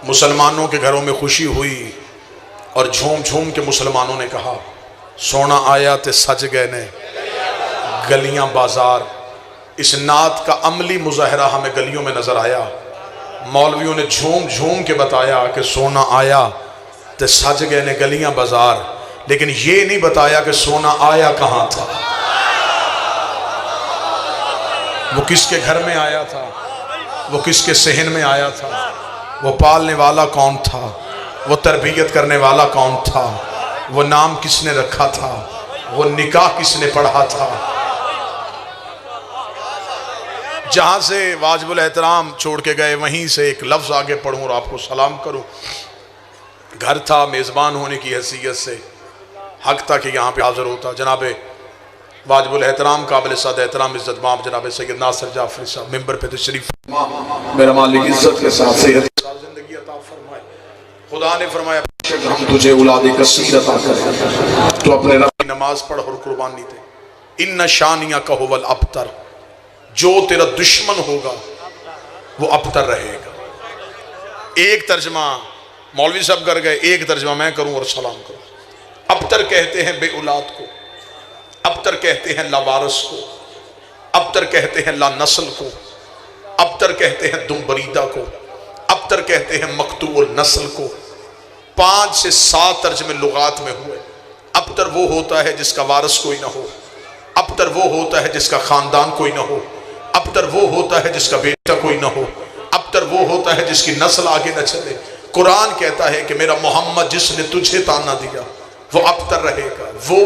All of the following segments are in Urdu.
مسلمانوں کے گھروں میں خوشی ہوئی اور جھوم جھوم کے مسلمانوں نے کہا سونا آیا تے سج گئے نے گلیاں بازار۔ اس نعت کا عملی مظاہرہ ہمیں گلیوں میں نظر آیا۔ مولویوں نے جھوم جھوم کے بتایا کہ سونا آیا تے سج گئے نے گلیاں بازار، لیکن یہ نہیں بتایا کہ سونا آیا کہاں تھا، وہ کس کے گھر میں آیا تھا، وہ کس کے صحن میں آیا تھا، وہ پالنے والا کون تھا، وہ تربیت کرنے والا کون تھا، وہ نام کس نے رکھا تھا، وہ نکاح کس نے پڑھا تھا۔ جہاں سے واجب الاحترام چھوڑ کے گئے وہیں سے ایک لفظ آگے پڑھوں اور آپ کو سلام کروں۔ گھر تھا، میزبان ہونے کی حیثیت سے حق تھا کہ یہاں پہ حاضر ہوتا۔ جناب واجب الاحترام قابل صد احترام عزت مآب جناب سید ناصر جعفری صاحب ممبر پہ تشریف، میرا مالک عزت کے ساتھ صحت زندگی عطا فرمائے۔ خدا نے فرمایا ہم تجھے اولاد کثیر عطا کریں، تو اپنے رب کی نماز پڑھ اور قربانی دے۔ ان شانیہ کا هو الابتر، جو تیرا دشمن ہوگا وہ ابتر رہے گا۔ ایک ترجمہ مولوی صاحب کر گئے، ایک ترجمہ میں کروں اور سلام کروں۔ ابتر کہتے ہیں بے اولاد کو، ابتر کہتے ہیں لاوارث کو، ابتر کہتے ہیں لا نسل کو، ابتر کہتے ہیں دم بریدہ کو، ابتر کہتے ہیں مقطوع النسل کو۔ 5 سے 7 ترجمے لغات میں ہوئے۔ ابتر وہ ہوتا ہے جس کا وارث کوئی نہ ہو، ابتر وہ ہوتا ہے جس کا خاندان کوئی نہ ہو، ابتر وہ ہوتا ہے جس کا بیٹا کوئی نہ ہو، ابتر وہ ہوتا ہے جس کی نسل آگے نہ چلے۔ قرآن کہتا ہے کہ میرا محمد جس نے تجھے تانا دیا وہ ابتر رہے گا، وہ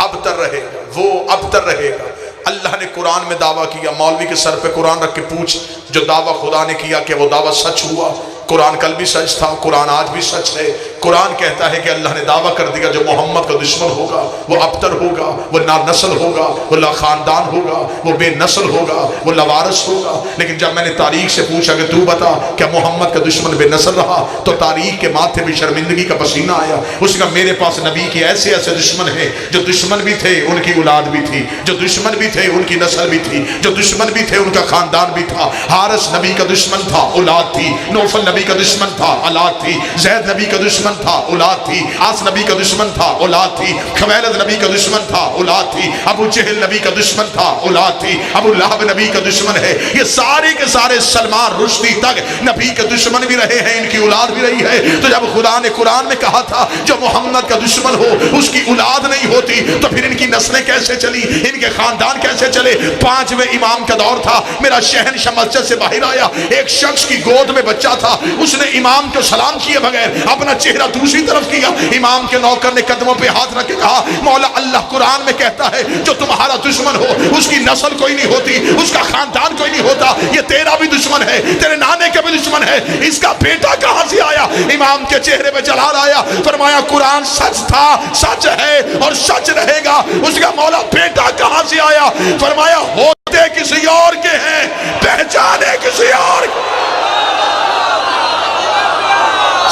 ابتر رہے گا، وہ ابتر رہے گا۔ اللہ نے قرآن میں دعویٰ کیا، مولوی کے سر پہ قرآن رکھ کے پوچھ جو دعویٰ خدا نے کیا کہ وہ دعویٰ سچ ہوا؟ قرآن کل بھی سچ تھا، قرآن آج بھی سچ ہے۔ قرآن کہتا ہے کہ اللہ نے دعویٰ کر دیا جو محمد کا دشمن ہوگا وہ ابتر ہوگا، وہ لا نسل ہوگا، وہ لا خاندان ہوگا، وہ بے نسل ہوگا، وہ لاوارث ہوگا۔ لیکن جب میں نے تاریخ سے پوچھا کہ تو بتا کیا محمد کا دشمن بے نسل رہا، تو تاریخ کے ماتھے بھی شرمندگی کا پسینہ آیا۔ اس کا میرے پاس نبی کے ایسے ایسے دشمن ہیں جو دشمن بھی تھے ان کی اولاد بھی تھی، جو دشمن بھی تھے ان کی نسل بھی تھی، جو دشمن بھی تھے ان کا خاندان بھی تھا۔ حارث نبی کا دشمن تھا، اولاد تھی۔ نوفل نبی کا دشمن تھا، اولاد تھی۔ زید نبی کا دشمن تھا، اولاد تھی۔ آس نبی کا دشمن تھا، اولاد تھی۔ خویلد نبی کا دشمن تھا، اولاد تھی۔ ابو جہل نبی کا دشمن تھا، اولاد تھی۔ ابو لہب نبی کا دشمن ہے۔ یہ سارے کے سارے سلمان رشدی تک نبی کے دشمن بھی رہے ہیں، ان کی اولاد بھی رہی ہے۔ تو جب خدا نے قرآن میں کہا تھا جو محمد کا دشمن ہو اس کی اولاد نہیں ہوتی، تو پھر ان کی نسلیں کیسے چلی، ان کے خاندان کیسے چلے؟ 5ویں امام کا دور تھا، میرا شہنشاہ مسجد سے باہر آیا، ایک شخص کی گود میں بچہ تھا، اس نے امام کو سلام کیے بغیر اپنا چہرہ دوسری طرف کیا۔ امام کے نوکر نے قدموں پہ ہاتھ رکھ کے کہا مولا اللہ قرآن میں کہتا ہے جو تمہارا دشمن ہو اس کی نسل کوئی نہیں ہوتی، اس کا خاندان کوئی نہیں ہوتا، یہ تیرا بھی دشمن ہے، تیرے نانے کا بھی دشمن ہے، اس کا بیٹا کہاں سے آیا؟ امام کے چہرے پہ جلال آیا، فرمایا قرآن سچ تھا، سچ ہے اور سچ رہے گا۔ اس کا مولا بیٹا کہاں سے آیا؟ فرمایا ہوتے کسی اور کے ہیں، پہچانے کسی اور کے۔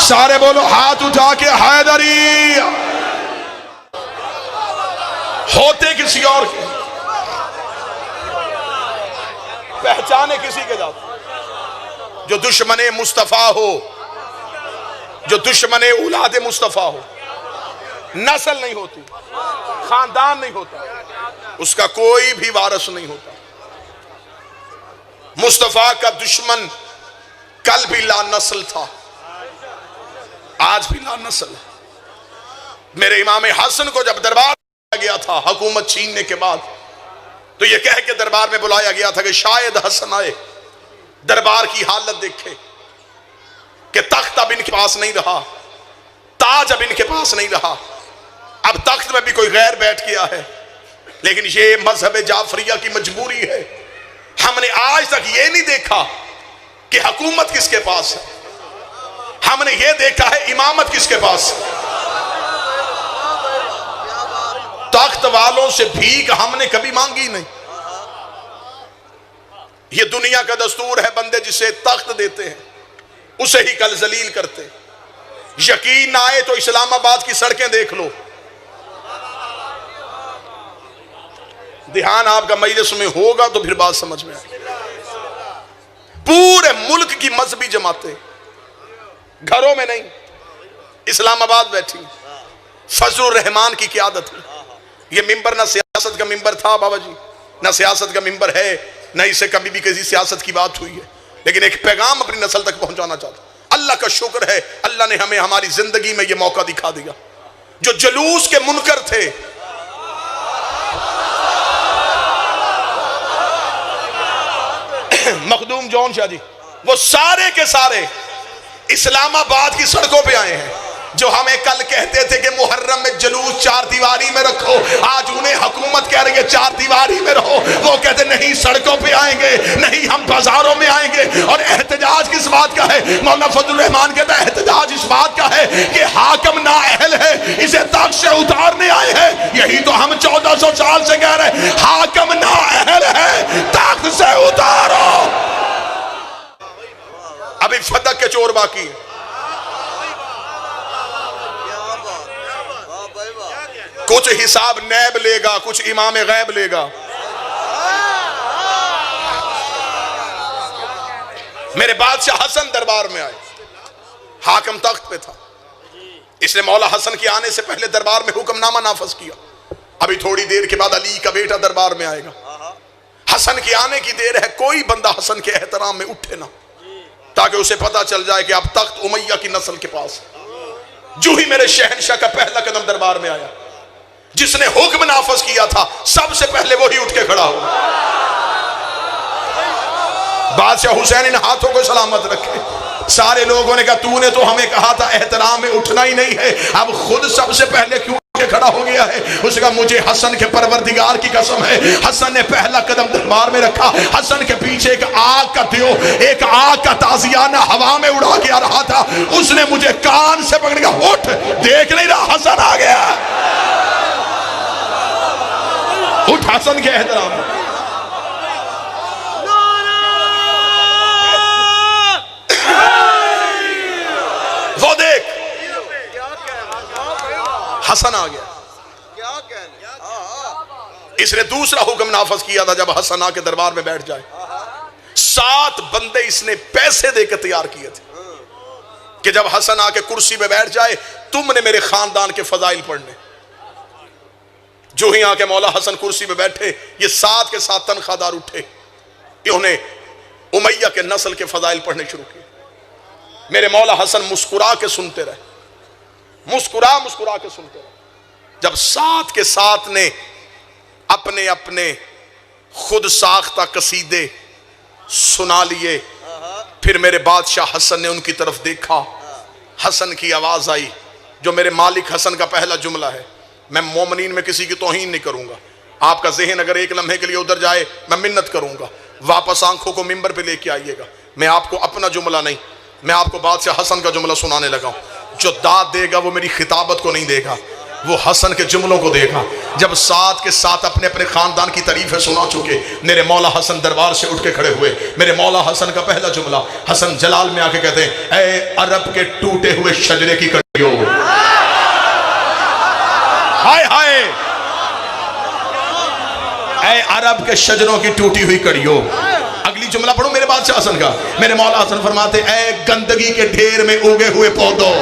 سارے بولو ہاتھ اٹھا کے حیدری، ہوتے کسی اور کے، پہچانے کسی کے جاتے۔ جو دشمن مصطفیٰ ہو، جو دشمن اولاد مصطفیٰ ہو، نسل نہیں ہوتی، خاندان نہیں ہوتا، اس کا کوئی بھی وارث نہیں ہوتا۔ مصطفیٰ کا دشمن کل بھی لا نسل تھا، آج بھی لا نسل ہے۔ میرے امام حسن کو جب دربار میں گیا تھا حکومت چھیننے کے بعد، تو یہ کہہ کے دربار میں بلایا گیا تھا کہ شاید حسن آئے، دربار کی حالت دیکھے کہ تخت اب ان کے پاس نہیں رہا، تاج اب ان کے پاس نہیں رہا، اب تخت میں بھی کوئی غیر بیٹھ گیا ہے۔ لیکن یہ مذہب جعفریہ کی مجبوری ہے، ہم نے آج تک یہ نہیں دیکھا کہ حکومت کس کے پاس ہے، ہم نے یہ دیکھا ہے امامت کس کے پاس ہے۔ تخت والوں سے بھیک ہم نے کبھی مانگی نہیں۔ یہ دنیا کا دستور ہے، بندے جسے تخت دیتے ہیں اسے ہی کل ذلیل کرتے۔ یقین نہ آئے تو اسلام آباد کی سڑکیں دیکھ لو، دھیان آپ کا مجلس میں ہوگا تو پھر بات سمجھ میں آئے۔ پورے ملک کی مذہبی جماعتیں گھروں میں نہیں، اسلام آباد بیٹھی، فضل الرحمان کی قیادت میں۔ یہ ممبر نہ سیاست کا ممبر تھا بابا جی، نہ سیاست کا ممبر ہے، نہ اسے کبھی بھی کسی سیاست کی بات ہوئی ہے، لیکن ایک پیغام اپنی نسل تک پہنچانا چاہتا۔ اللہ کا شکر ہے، اللہ نے ہمیں ہماری زندگی میں یہ موقع دکھا دیا۔ جو جلوس کے منکر تھے، مخدوم جون شاہ جی، وہ سارے کے سارے اسلام آباد کی سڑکوں پہ آئے ہیں۔ جو ہمیں کل کہتے تھے کہ محرم میں جلوس چار دیواری میں رکھو، آج انہیں حکومت کہہ رہی ہے چار دیواری میں رہو، وہ کہتے نہیں نہیں سڑکوں پہ آئیں گے، نہیں ہم بازاروں میں آئیں گے۔ اور احتجاج کس بات کا ہے؟ مولانا فضل الرحمان کہتا ہے احتجاج اس بات کا ہے کہ حاکم نااہل ہے، اسے تخت سے اتارنے آئے ہیں۔ یہی تو ہم 1400 سال سے کہہ رہے ہیں، حاکم نااہل ہے، تخت سے اتارو۔ ابھی فتح کے چور باقی ہیں۔ کچھ حساب نیب لے گا، کچھ امام غیب لے گا۔ میرے بادشاہ حسن دربار میں آئے، حاکم تخت پہ تھا، اس نے مولا حسن کے آنے سے پہلے دربار میں حکم نامہ نافذ کیا۔ ابھی تھوڑی دیر کے بعد علی کا بیٹا دربار میں آئے گا۔ حسن کے آنے کی دیر ہے، کوئی بندہ حسن کے احترام میں اٹھے نہ، تاکہ اسے پتا چل جائے کہ اب تخت امیہ کی نسل کے پاس ہے۔ جو ہی میرے شہنشاہ کا پہلا قدم دربار میں آیا، جس نے حکم نافذ کیا تھا، سب سے پہلے وہی اٹھ کے کھڑا ہوا۔ بادشاہ حسین ان ہاتھوں کو سلامت رکھے۔ سارے لوگوں نے کہا تو نے تو ہمیں کہا تھا احترام میں اٹھنا ہی نہیں ہے، اب خود سب سے پہلے کیوں اٹھ کے کھڑا ہو گیا ہے؟ اس نے کہا مجھے حسن کے پروردگار کی قسم ہے، حسن نے پہلا قدم دربار میں رکھا، حسن کے پیچھے ایک آگ کا دیو، ایک آگ کا تازیانہ ہوا میں اڑا کے آ رہا تھا، اس نے مجھے کان سے پکڑ کے اٹھ، دیکھ نہیں رہا حسن آ گیا، اٹھ حسن کے احترام میں۔ وہ دیکھ حسن آ گیا۔ اس نے دوسرا حکم نافذ کیا تھا، جب حسن آ کے دربار میں بیٹھ جائے، 7 بندے اس نے پیسے دے کے تیار کیے تھے کہ جب حسن آ کے کرسی پہ بیٹھ جائے تم نے میرے خاندان کے فضائل پڑھنے۔ جو ہی آ کے مولا حسن کرسی پہ بیٹھے، یہ 7 کے 7 تنخواہ دار اٹھے، انہوں نے امیہ کے نسل کے فضائل پڑھنے شروع کیے۔ میرے مولا حسن مسکرا کے سنتے رہے، مسکرا کے سنتے رہے۔ جب 7 کے 7 نے اپنے اپنے خود ساختہ قصیدے سنا لیے، پھر میرے بادشاہ حسن نے ان کی طرف دیکھا، حسن کی آواز آئی، جو میرے مالک حسن کا پہلا جملہ ہے۔ میں مومنین میں کسی کی توہین نہیں کروں گا، آپ کا ذہن اگر ایک لمحے کے لیے ادھر جائے میں منت کروں گا، واپس آنکھوں کو ممبر پہ لے کے آئیے گا۔ میں آپ کو اپنا جملہ نہیں، میں آپ کو بادشاہ حسن کا جملہ سنانے لگا ہوں۔ جو داد دے گا وہ میری خطابت کو نہیں دے گا، وہ حسن کے جملوں کو دے گا۔ جب 7 کے 7 اپنے اپنے خاندان کی تعریفیں سنا چکے، میرے مولا حسن دربار سے اٹھ کے کھڑے ہوئے۔ میرے مولا حسن کا پہلا جملہ، حسن جلال میں آ کے کہتے ہیں، اے عرب کے ٹوٹے ہوئے شجرے کی کڑیوں، ہائے ہائے، اے عرب کے شجروں کی ٹوٹی ہوئی کڑیوں۔ اگلی جملہ پڑھو میرے بادشاہ حسن کا، میرے مولا حسن فرماتے، اے گندگی کے ڈھیر میں اگے ہوئے پودوں،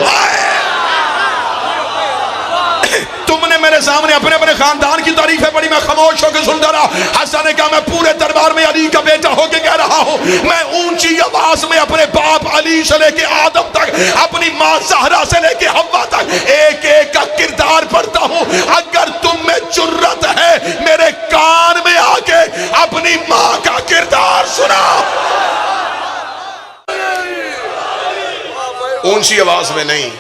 تم نے میرے سامنے اپنے اپنے خاندان کی تعریفیں پڑھی، میں خاموش ہو کے سنتا رہا۔ حسن نے کہا میں پورے دربار میں علی کا بیٹا ہو کے کہہ رہا ہوں، میں اونچی آواز میں اپنے باپ علی سے لے کے آدم تک، اپنی ماں زہرا سے لے کے حوا تک ایک ایک کا کردار پڑھتا ہوں۔ اگر تم میں جرت ہے میرے کان میں آ کے اپنی ماں کا کردار سنا۔ اونچی آواز میں نہیں،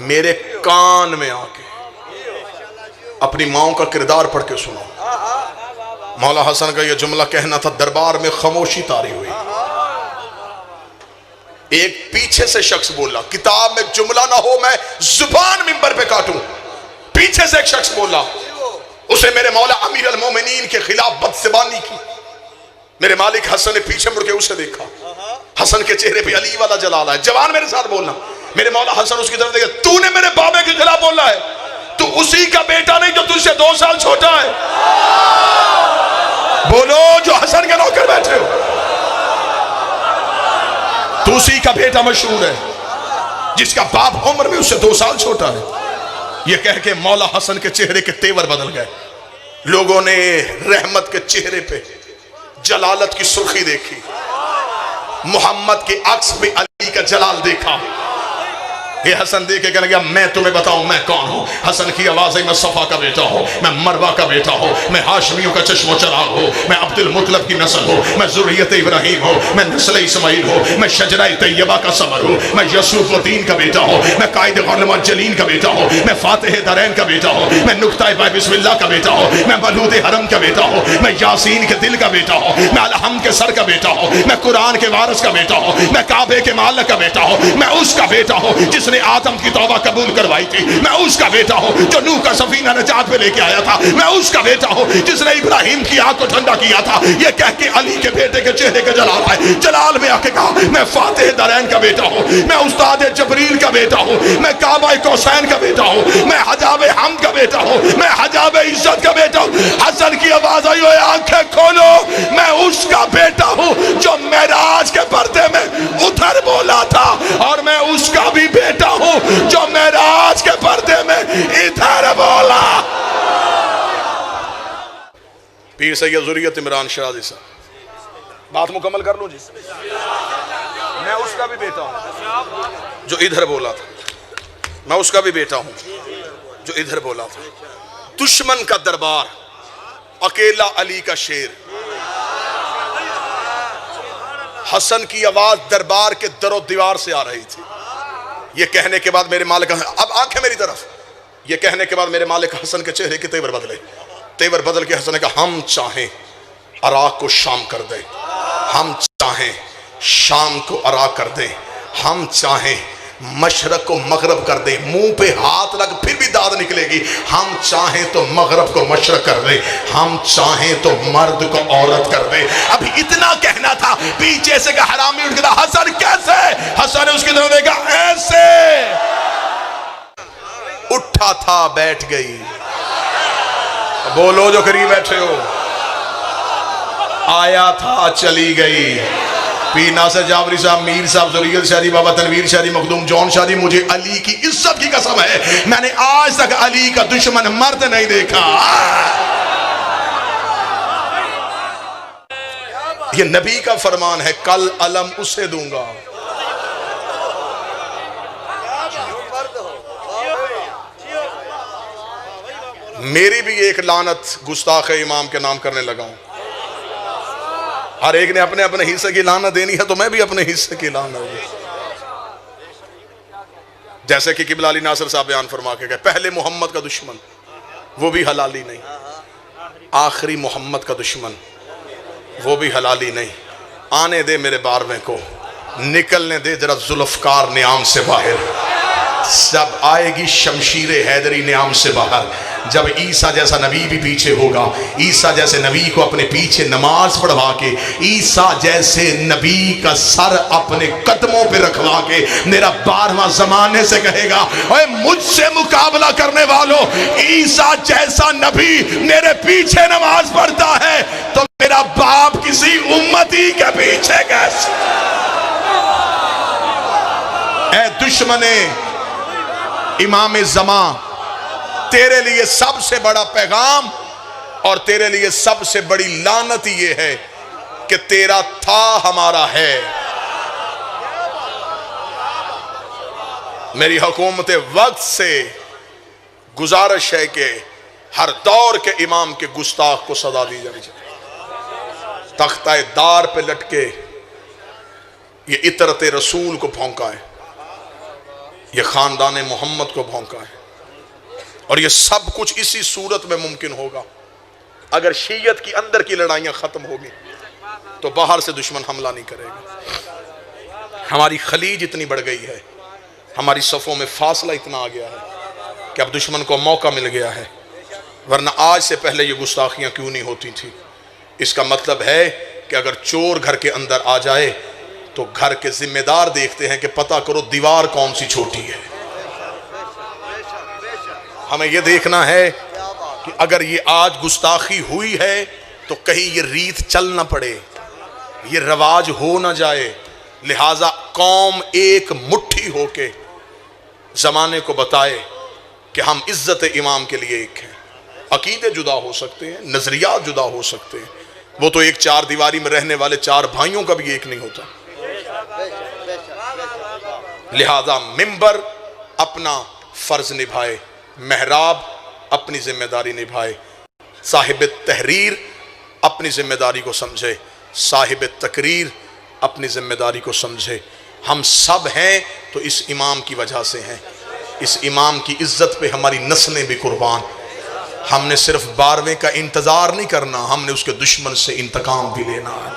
میرے کان میں آ کے اپنی ماں کا کردار پڑھ کے سنو۔ مولا حسن کا یہ جملہ کہنا تھا، دربار میں خاموشی طاری ہوئی۔ ایک پیچھے سے شخص بولا، کتاب میں جملہ نہ ہو میں زبان منبر پہ کاٹوں، پیچھے سے ایک شخص بولا، اسے میرے مولا امیر المومنین کے خلاف بدزبانی کی۔ میرے مالک حسن نے پیچھے مڑ کے اسے دیکھا، حسن کے چہرے پہ علی والا جلال ہے، جوان میرے ساتھ بولنا۔ میرے مولا حسن اس کی طرف دیکھا، تو نے میرے بابے کے خلاف بولا ہے، تو اسی کا بیٹا نہیں جو تجھ سے 2 سال چھوٹا ہے؟ بولو جو حسن کے نوکر بیٹھے ہو، تو اسی کا بیٹا مشہور ہے۔ جس کا باپ عمر میں اس سے 2 سال چھوٹا ہے. یہ کہہ کے مولا حسن کے چہرے کے تیور بدل گئے. لوگوں نے رحمت کے چہرے پہ جلالت کی سرخی دیکھی, محمد کے عکس پہ علی کا جلال دیکھا. یہ حسن دیکھ کے کہنے گیا میں تمہیں بتاؤں میں کون ہوں. حسن کی آواز ہے میں صفا کا بیٹا ہوں, میں مروہ کا بیٹا ہوں, میں ہاشمیوں کا چشم و چراغ ہوں, میں عبد المطلب کی نسل ہوں, میں ذریت ابراہیم ہوں, میں نسل اسماعیل ہوں, میں شجرہ طیبہ کا ثمر ہوں, میں یوسف الدین کا بیٹا ہوں, میں قائد غنم جلین کا بیٹا ہوں, میں فاتح درین کا بیٹا ہوں, میں نقطہ بسم اللہ کا بیٹا ہوں, میں مولود حرم کا بیٹا ہوں, میں یاسین کے دل کا بیٹا ہوں, میں الحم کے سر کا بیٹا ہوں, میں قرآن کے وارث کا بیٹا ہوں, میں کعبے کے مالک کا بیٹا ہوں, میں اس کا بیٹا ہوں جس نے آدم کی توبہ قبول کروائی تھی, میں اس کا بیٹا ہوں جو نوح کا سفینہ نجات پہ لے کے آیا تھا, میں اس کا بیٹا ہوں جس نے ابراہیم کی آگ کو ٹھنڈا کیا تھا. یہ کہہ کے علی کے بیٹے کے چہرے کے جلال آئے. جلال میں آ کے کہا میں فاتح درین کا بیٹا ہوں, میں استاد جبریل کا بیٹا ہوں, میں کعبہ کوسین کا بیٹا ہوں, میں حجاب حمد کا بیٹا ہوں, میں حجاب عزت کا بیٹا ہوں. حسن کی آواز آئی ہوئے آنکھیں کھولو, میں اس کا بیٹا ہوں جو معراج کے پردے میں ادھر بولا تھا, اور میں اس کا بھی بیٹا ہوں جو معراج کے پردے میں ادھر بولا. پیر سید ذریت عمران شاہ جی صاحب بات مکمل کر لوں جی. میں اس کا بھی بیٹا ہوں جو ادھر بولا تھا, میں اس کا بھی بیٹا ہوں جو ادھر بولا تھا. دشمن کا دربار, اکیلا علی کا شیر. حسن کی آواز دربار کے در و دیوار سے آ رہی تھی. یہ کہنے کے بعد میرے مالک, اب آنکھیں میری طرف, یہ کہنے کے بعد میرے مالک حسن کے چہرے کے تیور بدلے. تیور بدل کے حسن نے کہا ہم چاہیں عراق کو شام کر دیں, ہم چاہیں شام کو عراق کر دیں, ہم چاہیں مشرق کو مغرب کر دیں, منہ پہ ہاتھ لگ پھر بھی داد نکلے گی, ہم چاہیں تو مغرب کو مشرق کر دیں, ہم چاہیں تو مرد کو عورت کر دیں. ابھی اتنا کہنا تھا, پیچھے سے کہ حرامی اٹھ کے کہا حسن کیسے؟ حسن نے اس کی طرف دیکھا ایسے. اٹھا تھا بیٹھ گئی. بولو جو قریب بیٹھے ہو, آیا تھا چلی گئی. پیر ناصر جعفری صاحب, میر صاحب, ذریت شاہ جی, بابا تنویر شاہ جی, مخدوم جون شاہ جی, مجھے علی کی عزت کی قسم ہے میں نے آج تک علی کا دشمن مرد نہیں دیکھا. یہ نبی کا فرمان ہے, کل علم اسے دوں گا. میری بھی ایک لعنت گستاخ امام کے نام کرنے لگا ہوں. ہر ایک نے اپنے اپنے حصے کی لعنت دینی ہے, تو میں بھی اپنے حصے کی لعنت دوں. جیسے کہ قبلہ علی ناصر صاحب بیان فرما کے گئے, پہلے محمد کا دشمن وہ بھی حلالی نہیں, آخری محمد کا دشمن وہ بھی حلالی نہیں. آنے دے میرے بارویں کو, نکلنے دے ذرا ذوالفقار نیام سے باہر. جب آئے گی شمشیر حیدری نیام سے باہر, جب عیسیٰ جیسا نبی بھی پیچھے ہوگا, عیسیٰ جیسے نبی کو اپنے پیچھے نماز پڑھوا کے, عیسیٰ جیسے نبی کا سر اپنے قدموں پہ رکھوا کے میرا 12واں زمانے سے کہے گا اے مجھ سے مقابلہ کرنے والوں, عیسیٰ جیسا نبی میرے پیچھے نماز پڑھتا ہے تو میرا باپ کسی امتی کے پیچھے کیسے؟ اے دشمن امام زمان, تیرے لیے سب سے بڑا پیغام اور تیرے لیے سب سے بڑی لعنت یہ ہے کہ تیرا تھا ہمارا ہے. میری حکومت وقت سے گزارش ہے کہ ہر دور کے امام کے گستاخ کو سزا دی جانی چاہیے. تختہ دار پہ لٹکے یہ عطرت رسول کو پھونکا ہے, یہ خاندان محمد کو بھونکا ہے, اور یہ سب کچھ اسی صورت میں ممکن ہوگا اگر شیعت کی اندر کی لڑائیاں ختم ہوگی تو باہر سے دشمن حملہ نہیں کرے گا. ہماری خلیج اتنی بڑھ گئی ہے, ہماری صفوں میں فاصلہ اتنا آ گیا ہے کہ اب دشمن کو موقع مل گیا ہے, ورنہ آج سے پہلے یہ گستاخیاں کیوں نہیں ہوتی تھی. اس کا مطلب ہے کہ اگر چور گھر کے اندر آ جائے تو گھر کے ذمہ دار دیکھتے ہیں کہ پتہ کرو دیوار کون سی چھوٹی ہے. ہمیں یہ دیکھنا ہے کہ اگر یہ آج گستاخی ہوئی ہے تو کہیں یہ ریت چل نہ پڑے, یہ رواج ہو نہ جائے. لہٰذا قوم ایک مٹھی ہو کے زمانے کو بتائے کہ ہم عزت امام کے لیے ایک ہیں. عقیدے جدا ہو سکتے ہیں، نظریات جدا ہو سکتے ہیں، وہ تو ایک چار دیواری میں رہنے والے چار بھائیوں کا بھی ایک نہیں ہوتا. لہذا منبر اپنا فرض نبھائے، محراب اپنی ذمہ داری نبھائے، صاحب تحریر اپنی ذمہ داری کو سمجھے، صاحب تقریر اپنی ذمہ داری کو سمجھے. ہم سب ہیں تو اس امام کی وجہ سے ہیں. اس امام کی عزت پہ ہماری نسلیں بھی قربان. ہم نے صرف 12ویں کا انتظار نہیں کرنا، ہم نے اس کے دشمن سے انتقام بھی لینا ہے.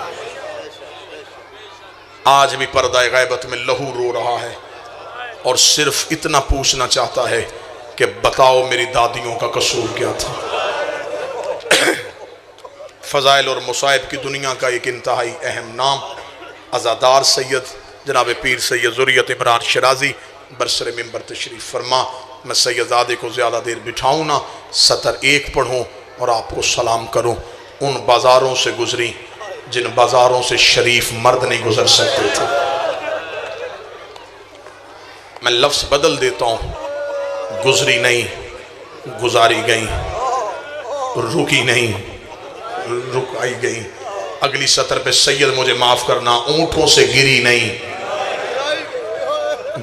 آج بھی پردہ غیبت میں لہو رو رہا ہے اور صرف اتنا پوچھنا چاہتا ہے کہ بتاؤ میری دادیوں کا قصور کیا تھا. فضائل اور مصائب کی دنیا کا ایک انتہائی اہم نام عزادار سید جناب پیر سید ذریت عمران شرازی برسر منبر تشریف فرما. میں سیدزادے کو زیادہ دیر بٹھاؤں نہ، سطر 1 پڑھوں اور آپ کو سلام کروں. ان بازاروں سے گزری جن بازاروں سے شریف مرد نہیں گزر سکتے تھے. میں لفظ بدل دیتا ہوں، گزری نہیں گزاری گئیں، رکی نہیں رکائی گئیں. اگلی سطر پہ سید مجھے معاف کرنا، اونٹوں سے گری نہیں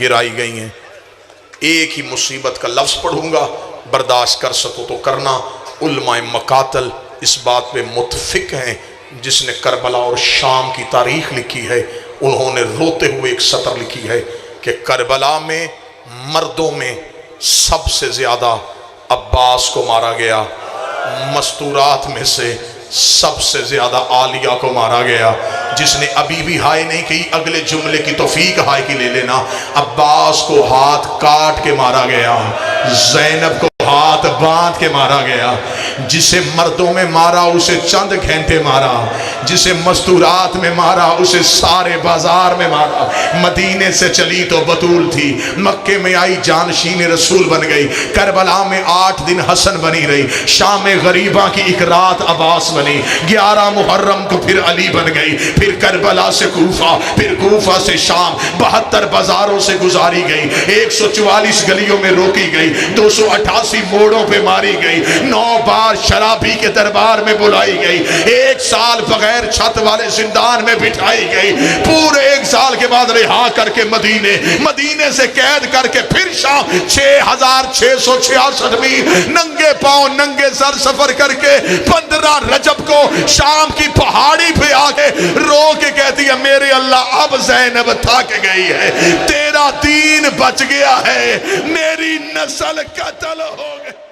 گرائی گئی ہیں. ایک ہی مصیبت کا لفظ پڑھوں گا، برداشت کر سکو تو کرنا. علماء مقاتل اس بات پہ متفق ہیں، جس نے کربلا اور شام کی تاریخ لکھی ہے انہوں نے روتے ہوئے ایک سطر لکھی ہے کہ کربلا میں مردوں میں سب سے زیادہ عباس کو مارا گیا، مستورات میں سے سب سے زیادہ عالیہ کو مارا گیا. جس نے ابھی بھی ہائے نہیں کی اگلے جملے کی توفیق ہائے کی لے لینا. عباس کو ہاتھ کاٹ کے مارا گیا، زینب کو ہاتھ باندھ کے مارا گیا. جسے مردوں میں مارا اسے چند گھنٹے مارا، جسے مستورات میں مارا اسے سارے بازار میں مارا. مدینے سے چلی تو بطول تھی، مکے میں آئی جانشین رسول بن گئی. کربلا میں 8 دن حسن بنی رہی، شام غریبہ کی ایک رات عباس بنی. 11 محرم کو پھر علی بن گئی، پھر کربلا سے کوفہ، پھر کوفہ سے شام. 72 بازاروں سے گزاری گئی، 144 گلیوں میں روکی گئی، 288 موڑوں پہ ماری گئی، 9 بار شرابی کے دربار میں بلائی گئی، 1 سال بغیر چھت والے زندان میں بٹھائی گئی. پورے 1 سال کے بعد رہا کر کے مدینے سے قید کر کے پھر شام 6666 میل ننگے پاؤں ننگے سر سفر کر کے 15 رجب کو شام کی پہاڑی پہ آ کے رو کے کہتی ہے میرے اللہ اب زینب تھک گئی ہے، تیرا دین بچ گیا ہے، میری نسل قتل ہو گئی.